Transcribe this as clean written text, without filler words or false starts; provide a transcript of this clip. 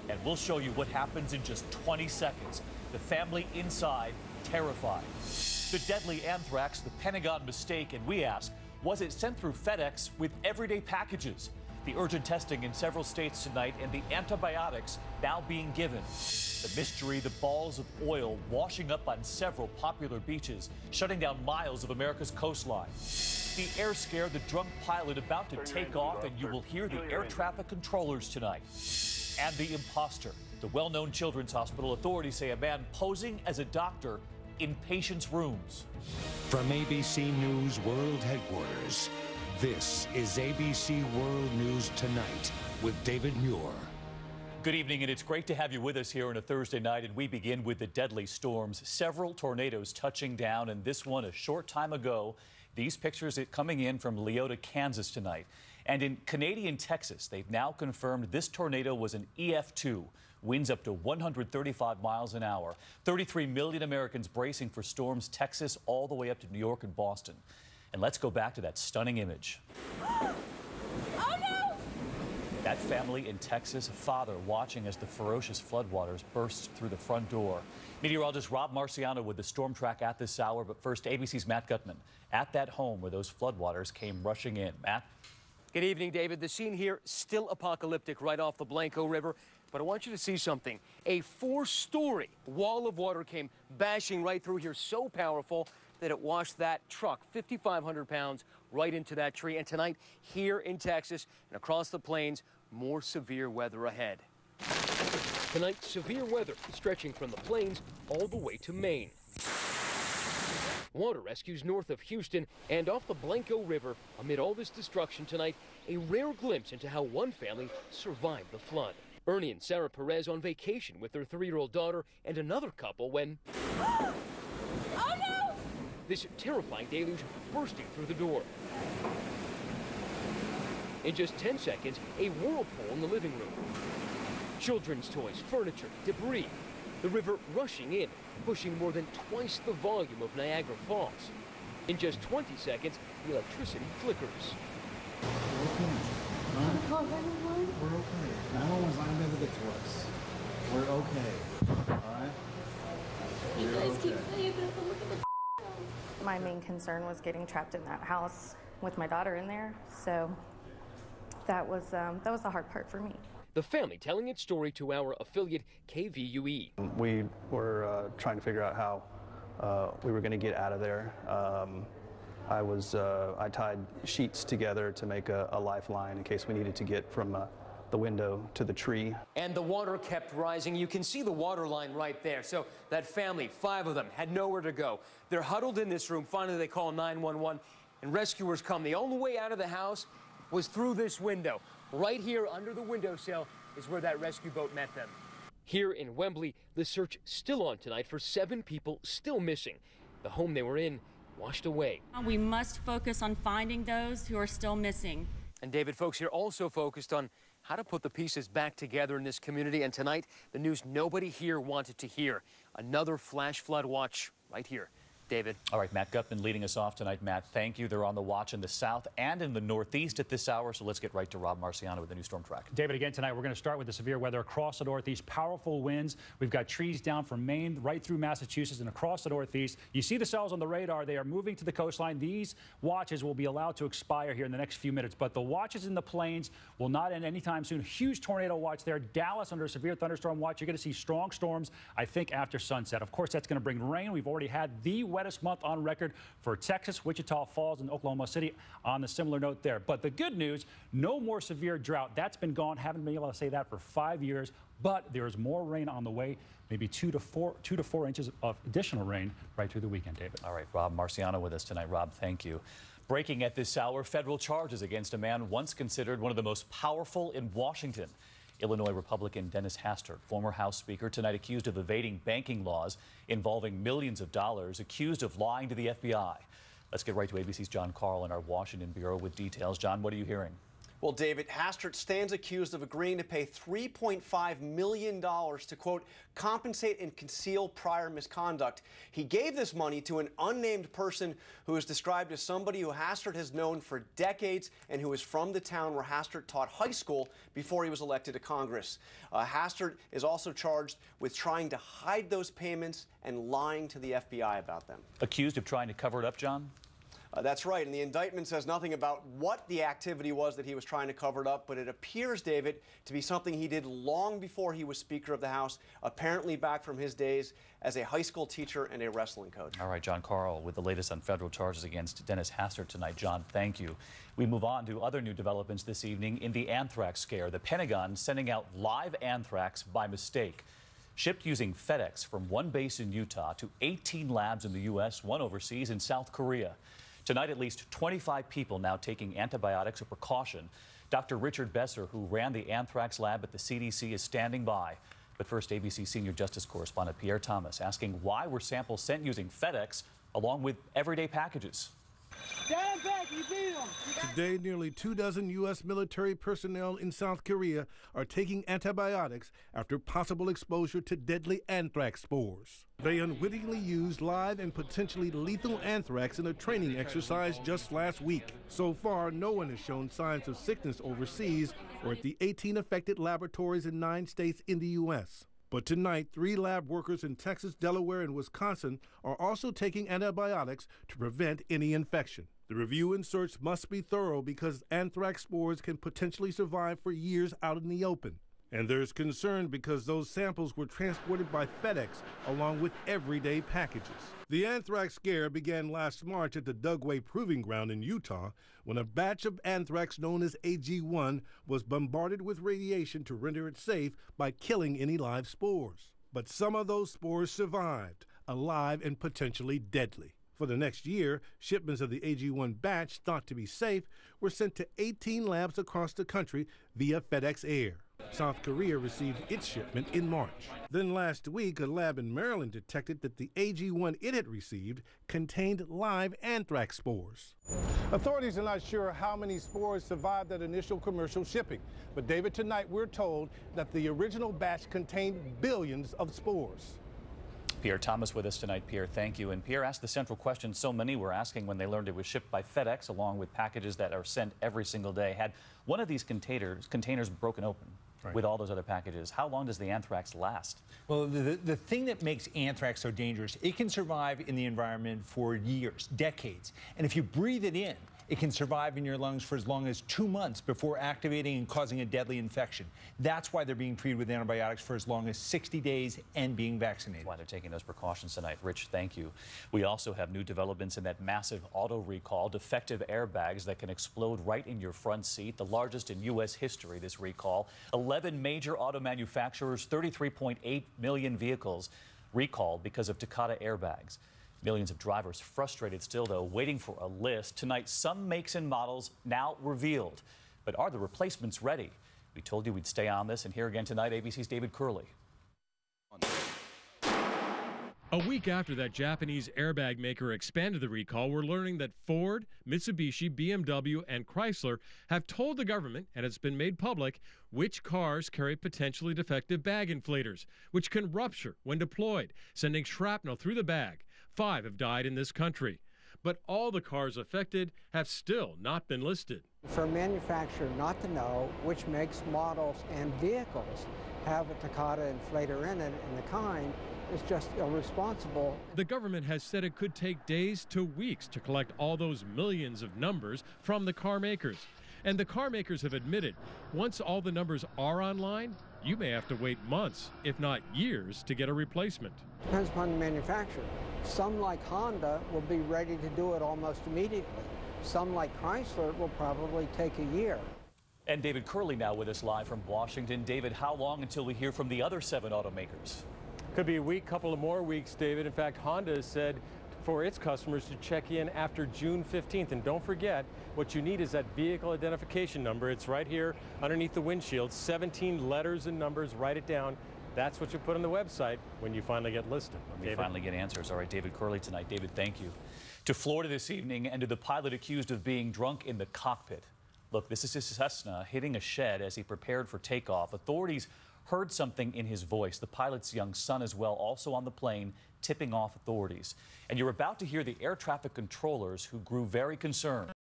And we'll show you what happens in just 20 seconds. The family inside, terrified. The deadly anthrax, the Pentagon mistake, and we ask, was it sent through FedEx with everyday packages? The urgent testing in several states tonight and the antibiotics now being given. The mystery, the balls of oil washing up on several popular beaches, shutting down miles of America's coastline. The air scare, the drunk pilot about to take off, and you will hear the air traffic controllers tonight. And the imposter, the well-known children's hospital. Authorities say a man posing as a doctor in patients' rooms. From ABC News World Headquarters, this is ABC World News Tonight with David Muir. Good evening, and it's great to have you with us here on a Thursday night, and we begin with the deadly storms. Several tornadoes touching down, and this one a short time ago. These pictures coming in from Leota, Kansas tonight. And in Canadian Texas, they've now confirmed this tornado was an EF2. Winds up to 135 miles an hour. 33 million Americans bracing for storms, Texas all the way up to New York and Boston. And let's go back to that stunning image. Oh, no! That family in Texas, a father watching as the ferocious floodwaters burst through the front door. Meteorologist Rob Marciano with the storm track at this hour. But first, ABC's Matt Gutman at that home where those floodwaters came rushing in. Matt? Good evening, David. The scene here still apocalyptic right off the Blanco River. But I want you to see something. A 4-story wall of water came bashing right through here, so powerful that it washed that truck, 5,500 pounds, right into that tree. And tonight, here in Texas and across the plains, more severe weather ahead. Tonight, severe weather stretching from the plains all the way to Maine. Water rescues north of Houston and off the Blanco River. Amid all this destruction tonight, a rare glimpse into how one family survived the flood. Ernie and Sarah Perez on vacation with their 3-year-old daughter and another couple when... Oh, no! This terrifying deluge bursting through the door. In just 10 seconds, a whirlpool in the living room. Children's toys, furniture, debris. The river rushing in, pushing more than twice the volume of Niagara Falls. In just 20 seconds, the electricity flickers. We're okay. 911's not going to be able to get to us. We're okay. All right? You guys keep saying that, but look at the My main concern was getting trapped in that house with my daughter in there. So that was the hard part for me. The family telling its story to our affiliate KVUE. We were trying to figure out how we were going to get out of there. I tied sheets together to make a lifeline in case we needed to get from the window to the tree. And the water kept rising. You can see the water line right there. So that family, 5 of them, had nowhere to go. They're huddled in this room. Finally, they call 911, and rescuers come. The only way out of the house was through this window. Right here under the windowsill is where that rescue boat met them. Here in Wembley, the search still on tonight for 7 people still missing. The home they were in washed away. We must focus on finding those who are still missing. And David, folks here also focused on how to put the pieces back together in this community. And tonight, the news nobody here wanted to hear. Another flash flood watch right here. David. All right, Matt Gutman leading us off tonight. Matt, thank you. They're on the watch in the south and in the northeast at this hour. So let's get right to Rob Marciano with the new storm track. David, again tonight, we're going to start with the severe weather across the northeast. Powerful winds. We've got trees down from Maine right through Massachusetts and across the northeast. You see the cells on the radar. They are moving to the coastline. These watches will be allowed to expire here in the next few minutes. But the watches in the plains will not end anytime soon. Huge tornado watch there. Dallas under a severe thunderstorm watch. You're going to see strong storms, I think, after sunset. Of course, that's going to bring rain. We've already had the wettest month on record for Texas, Wichita Falls, and Oklahoma City on the similar note there. But the good news, no more severe drought. That's been gone. Haven't been able to say that for 5 years. But there is more rain on the way, maybe 2 to 4 inches of additional rain right through the weekend, David. All right, Rob Marciano with us tonight. Rob, thank you. Breaking at this hour, federal charges against a man once considered one of the most powerful in Washington. Illinois Republican Dennis Hastert, former House Speaker, tonight accused of evading banking laws involving millions of dollars, accused of lying to the FBI. Let's get right to ABC's John Carl in our Washington bureau with details. John, what are you hearing? Well, David, Hastert stands accused of agreeing to pay $3.5 million to, quote, compensate and conceal prior misconduct. He gave this money to an unnamed person who is described as somebody who Hastert has known for decades and who is from the town where Hastert taught high school before he was elected to Congress. Hastert is also charged with trying to hide those payments and lying to the FBI about them. Accused of trying to cover it up, John? That's right, and the indictment says nothing about what the activity was that he was trying to cover it up, but it appears, David, to be something he did long before he was Speaker of the House, apparently back from his days as a high school teacher and a wrestling coach. All right, John Carl, with the latest on federal charges against Dennis Hastert tonight. John, thank you. We move on to other new developments this evening in the anthrax scare. The Pentagon sending out live anthrax by mistake. Shipped using FedEx from one base in Utah to 18 labs in the U.S., one overseas in South Korea. Tonight, at least 25 people now taking antibiotics as a precaution. Dr. Richard Besser, who ran the anthrax lab at the CDC, is standing by. But first, ABC senior justice correspondent Pierre Thomas asking why were samples sent using FedEx along with everyday packages. Stand back, you beat them. Today, nearly 24 U.S. military personnel in South Korea are taking antibiotics after possible exposure to deadly anthrax spores. They unwittingly used live and potentially lethal anthrax in a training exercise just last week. So far, no one has shown signs of sickness overseas or at the 18 affected laboratories in 9 states in the U.S. But tonight, 3 lab workers in Texas, Delaware, and Wisconsin are also taking antibiotics to prevent any infection. The review and search must be thorough because anthrax spores can potentially survive for years out in the open. And there's concern because those samples were transported by FedEx along with everyday packages. The anthrax scare began last March at the Dugway Proving Ground in Utah when a batch of anthrax known as AG1 was bombarded with radiation to render it safe by killing any live spores. But some of those spores survived, alive and potentially deadly. For the next year, shipments of the AG1 batch thought to be safe were sent to 18 labs across the country via FedEx Air. South Korea received its shipment in March. Then last week, a lab in Maryland detected that the AG1 it had received contained live anthrax spores. Authorities are not sure how many spores survived that initial commercial shipping. But David, tonight we're told that the original batch contained billions of spores. Pierre Thomas with us tonight. Pierre, thank you. And Pierre asked the central question so many were asking when they learned it was shipped by FedEx along with packages that are sent every single day. Had one of these containers broken open with all those other packages, how long does the anthrax last? Well, the thing that makes anthrax so dangerous, it can survive in the environment for years, decades. And if you breathe it in, it can survive in your lungs for as long as 2 months before activating and causing a deadly infection. That's why they're being treated with antibiotics for as long as 60 days and being vaccinated. That's why they're taking those precautions tonight. Rich, thank you. We also have new developments in that massive auto recall, defective airbags that can explode right in your front seat, the largest in U.S. history, this recall. 11 major auto manufacturers, 33.8 million vehicles recalled because of Takata airbags. Millions of drivers frustrated still, though, waiting for a list. Tonight, some makes and models now revealed. But are the replacements ready? We told you we'd stay on this, and here again tonight, ABC's David Curley. A week after that Japanese airbag maker expanded the recall, we're learning that Ford, Mitsubishi, BMW, and Chrysler have told the government, and it's been made public, which cars carry potentially defective bag inflators, which can rupture when deployed, sending shrapnel through the bag. 5 have died in this country. But all the cars affected have still not been listed. For a manufacturer not to know which makes, models, and vehicles have a Takata inflator in it and the kind is just irresponsible. The government has said it could take days to weeks to collect all those millions of numbers from the car makers. And the car makers have admitted, once all the numbers are online, you may have to wait months, if not years, to get a replacement. Depends upon the manufacturer. Some, like Honda, will be ready to do it almost immediately. Some, like Chrysler, will probably take a year. And David Curley now with us live from Washington. David, how long until we hear from the other 7 automakers? Could be a week, couple of more weeks, David. In fact, Honda has said for its customers to check in after June 15th. And don't forget, what you need is that vehicle identification number. It's right here underneath the windshield, 17 letters and numbers. Write it down. That's what you put on the website when you finally get listed. When we finally get answers. All right, David Curley tonight. David, thank you. To Florida this evening and to the pilot accused of being drunk in the cockpit. Look, this is his Cessna hitting a shed as he prepared for takeoff. Authorities heard something in his voice. The pilot's young son as well, also on the plane, tipping off authorities. And you're about to hear the air traffic controllers who grew very concerned.